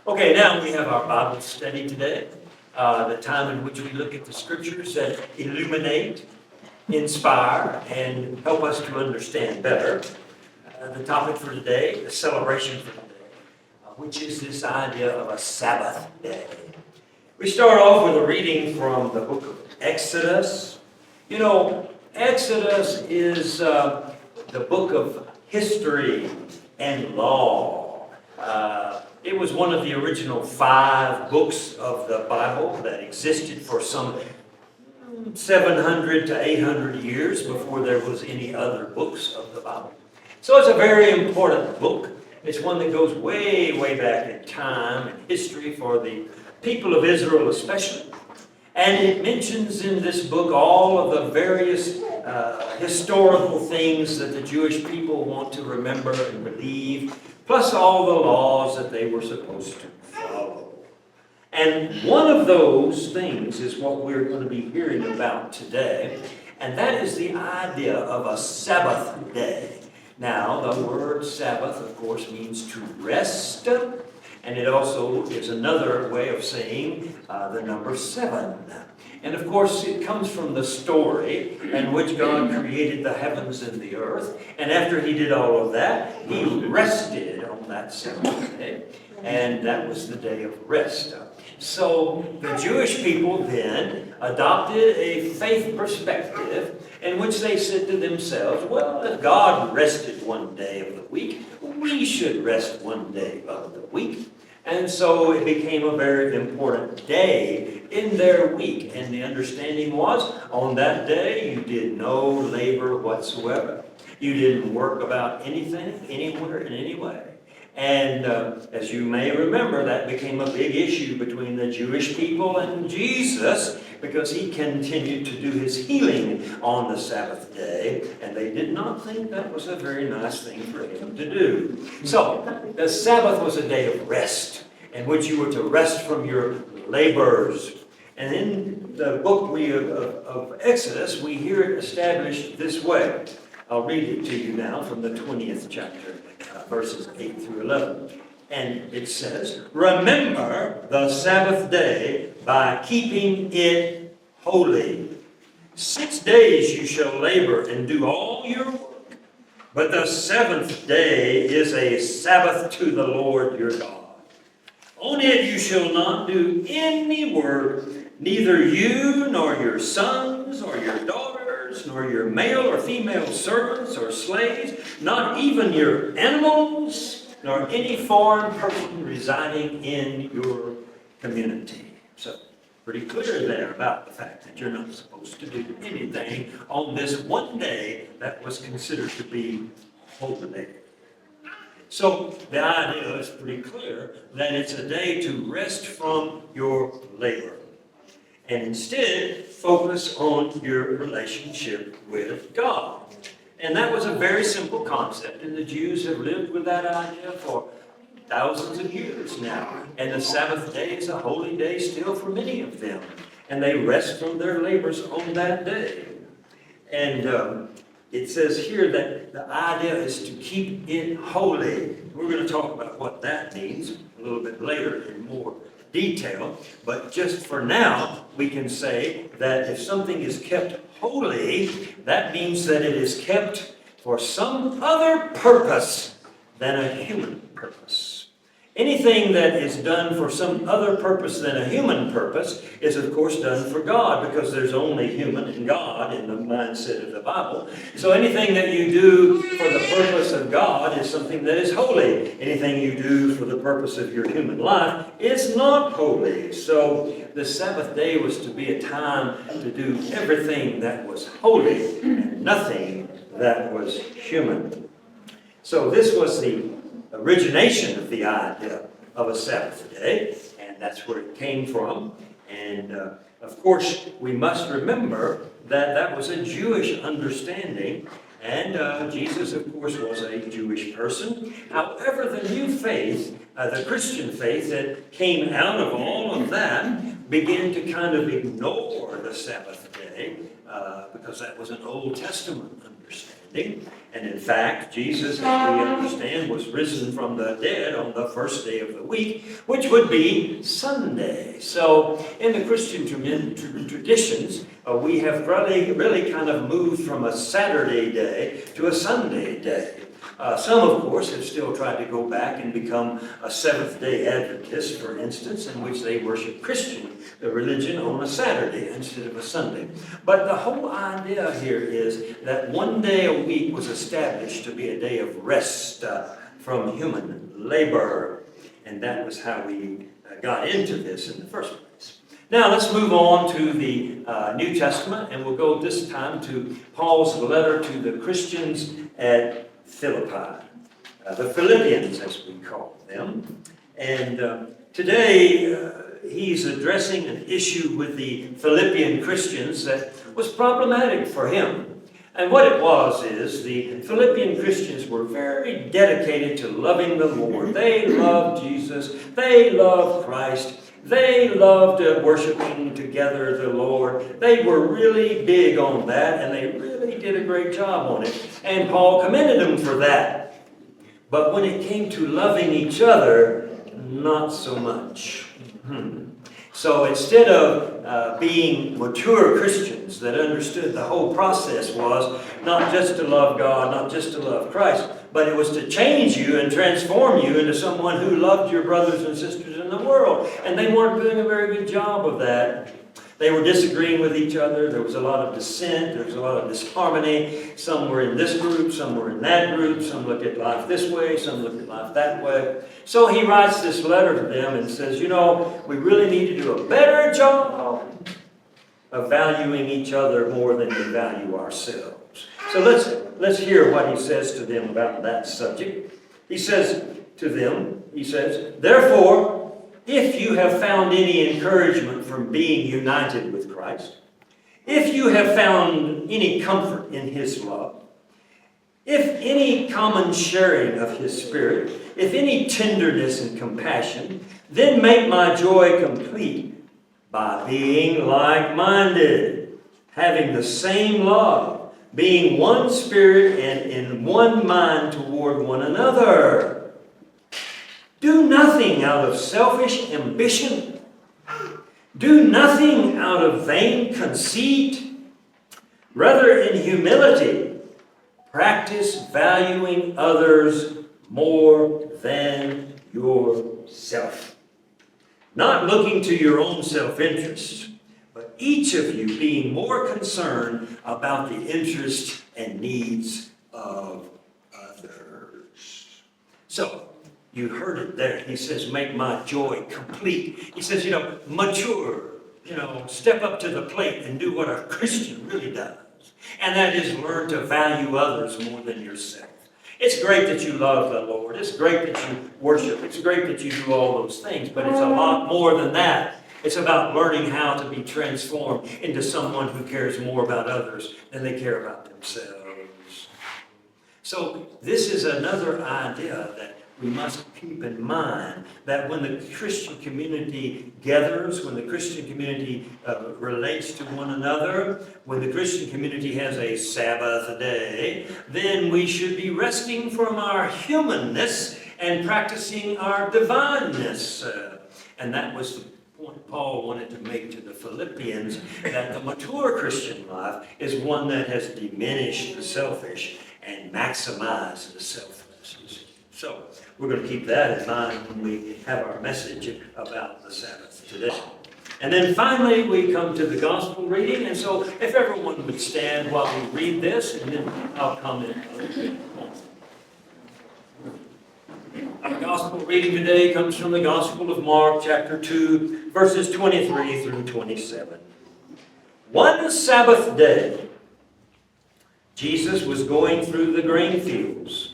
Okay, now we have our Bible study today, the time in which we look at the scriptures that illuminate, inspire, and help us to understand better. The topic for today, the celebration for today, which is this idea of a Sabbath day. We start off with a reading from the book of Exodus. You know, Exodus is the book of history and law. It was one of the original 5 books of the Bible that existed for some 700 to 800 years before there was any other books of the Bible. So it's a very important book. It's one that goes way, way back in time and history for the people of Israel especially. And it mentions in this book all of the various historical things that the Jewish people want to remember and believe, plus all the laws that they were supposed to follow. And one of those things is what we're going to be hearing about today, and that is the idea of a Sabbath day. Now, the word Sabbath, of course, means to rest, and it also is another way of saying the number 7. And of course, it comes from the story in which God created the heavens and the earth. And after he did all of that, he rested on that 7th day. And that was the day of rest. So the Jewish people then adopted a faith perspective in which they said to themselves, well, if God rested one day of the week, we should rest one day of the week. And so it became a very important day in their week. And the understanding was, on that day, you did no labor whatsoever. You didn't work about anything, anywhere, in any way. And as you may remember, that became a big issue between the Jewish people and Jesus, because he continued to do his healing on the Sabbath day, and they did not think that was a very nice thing for him to do. So, the Sabbath was a day of rest, in which you were to rest from your labors. And in the book of Exodus, we hear it established this way. I'll read it to you now from the 20th chapter, verses 8 through 11. And it says, "Remember the Sabbath day by keeping it holy. 6 days you shall labor and do all your work, but the 7th day is a Sabbath to the Lord your God. On it you shall not do any work, neither you nor your sons or your daughters, nor your male or female servants or slaves, not even your animals, nor any foreign person residing in your community." So, pretty clear there about the fact that you're not supposed to do anything on this one day that was considered to be holy. So the idea is pretty clear that it's a day to rest from your labor and instead focus on your relationship with God. And that was a very simple concept, and the Jews have lived with that idea for thousands of years now. And the Sabbath day is a holy day still for many of them, and they rest from their labors on that day. And it says here that the idea is to keep it holy. We're going to talk about what that means a little bit later in more detail. But just for now, we can say that if something is kept holy, that means that it is kept for some other purpose than a human purpose. Anything that is done for some other purpose than a human purpose is, of course, done for God, because there's only human and God in the mindset of the Bible. So anything that you do for the purpose of God is something that is holy. Anything you do for the purpose of your human life is not holy. So the Sabbath day was to be a time to do everything that was holy and nothing that was human. So this was the origination of the idea of a Sabbath day, and that's where it came from. And of course, we must remember that that was a Jewish understanding, and Jesus, of course, was a Jewish person. However, the new faith, the Christian faith that came out of all of that, began to kind of ignore the Sabbath day, because that was an Old Testament understanding. understanding. And in fact, Jesus, as we understand, was risen from the dead on the first day of the week, which would be Sunday. So in the Christian traditions, we have really kind of moved from a Saturday day to a Sunday day. Some, of course, have still tried to go back and become a Seventh-day Adventist, for instance, in which they worship Christian religion on a Saturday instead of a Sunday. But the whole idea here is that one day a week was established to be a day of rest from human labor. And that was how we got into this in the first place. Now let's move on to the New Testament, and we'll go this time to Paul's letter to the Christians at Philippi, the Philippians as we call them. And today he's addressing an issue with the Philippian Christians that was problematic for him. And what it was is the Philippian Christians were very dedicated to loving the Lord. They loved Jesus. They loved Christ. They loved worshiping together the Lord. They were really big on that, and they really did a great job on it. And Paul commended them for that. But when it came to loving each other, not so much. So instead of being mature Christians that understood the whole process was not just to love God, not just to love Christ, but it was to change you and transform you into someone who loved your brothers and sisters in the world. And they weren't doing a very good job of that. They were disagreeing with each other. There was a lot of dissent. There was a lot of disharmony. Some were in this group. Some were in that group. Some looked at life this way. Some looked at life that way. So he writes this letter to them and says, you know, we really need to do a better job of valuing each other more than we value ourselves. So let's hear what he says to them about that subject. He says to them, therefore, if you have found any encouragement from being united with Christ, if you have found any comfort in his love, if any common sharing of his spirit, if any tenderness and compassion, then make my joy complete by being like-minded, having the same love, being one spirit and in one mind toward one another. Do nothing out of selfish ambition. Do nothing out of vain conceit. Rather, in humility, practice valuing others more than yourself. Not looking to your own self-interest, but each of you being more concerned about the interests and needs of others. So, you heard it there. He says, make my joy complete. He says, mature. Step up to the plate and do what a Christian really does. And that is learn to value others more than yourself. It's great that you love the Lord. It's great that you worship. It's great that you do all those things. But it's a lot more than that. It's about learning how to be transformed into someone who cares more about others than they care about themselves. So this is another idea that we must keep in mind, that when the Christian community gathers, when the Christian community relates to one another, when the Christian community has a Sabbath day, then we should be resting from our humanness and practicing our divineness. And that was the point Paul wanted to make to the Philippians, that the mature Christian life is one that has diminished the selfish and maximized the selfless. So we're going to keep that in mind when we have our message about the Sabbath today. And then finally we come to the gospel reading. And so if everyone would stand while we read this, and then I'll comment a little bit. Our gospel reading today comes from the Gospel of Mark, chapter 2, verses 23 through 27. One Sabbath day, Jesus was going through the grain fields,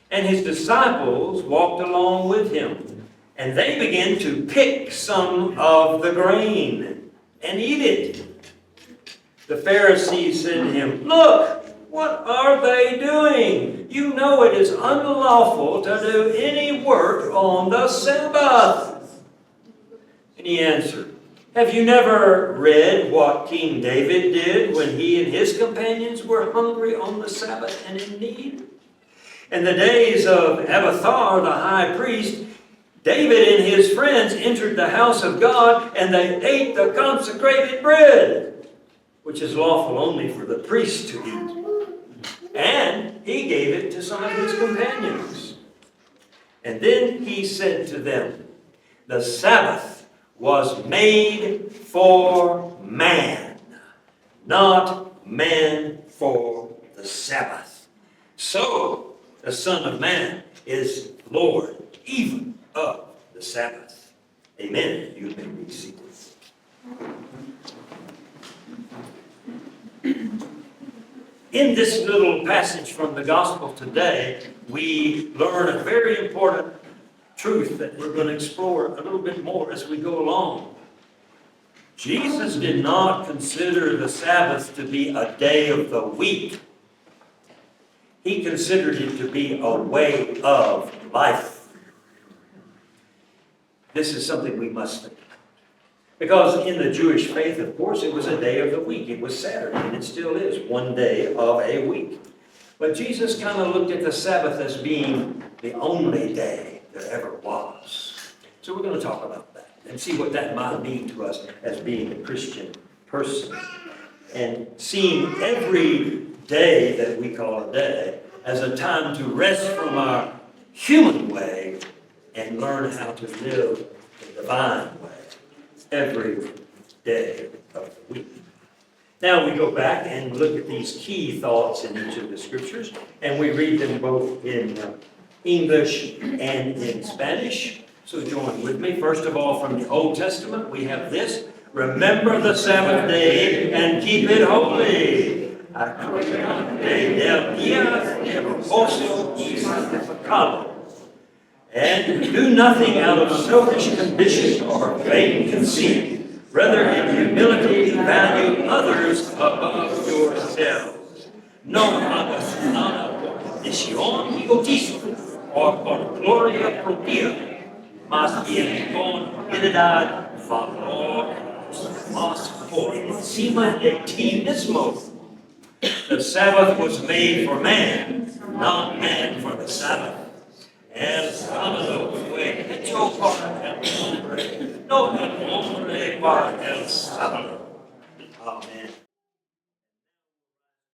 and his disciples walked along with him, and they began to pick some of the grain and eat it. The Pharisees said to him, "Look, what are they doing? You know it is unlawful to do any work on the Sabbath." And he answered, Have you never read what King David did when he and his companions were hungry on the Sabbath and in need? In the days of Abiathar, the high priest, David and his friends entered the house of God, and they ate the consecrated bread, which is lawful only for the priest to eat. And he gave it to some of his companions. And then he said to them, the Sabbath was made for man, not man for the Sabbath. So the Son of Man is Lord, even of the Sabbath. Amen. You may be seated. In this little passage from the gospel today, we learn a very important truth that we're going to explore a little bit more as we go along. Jesus did not consider the Sabbath to be a day of the week. He considered it to be a way of life. This is something we must think about. Because in the Jewish faith, of course, it was a day of the week. It was Saturday, and it still is one day of a week. But Jesus kind of looked at the Sabbath as being the only day there ever was. So we're going to talk about that and see what that might mean to us as being a Christian person. And seeing every day that we call a day as a time to rest from our human way and learn how to live the divine way every day of the week. Now we go back and look at these key thoughts in each of the scriptures, and we read them both in English and in Spanish. So join with me. First of all, from the Old Testament, we have this: remember the Sabbath day and keep it holy. And do nothing out of selfish ambition or vain conceit. Rather, in humility, value others above yourselves. No hagas nada por ambición y egoísmo, o por gloria propia, mas bien con humildad, valor, más por encima de ti mismo. The Sabbath was made for man, not man for the Sabbath. El sábado fue hecho para el hombre, no el hombre para el sábado.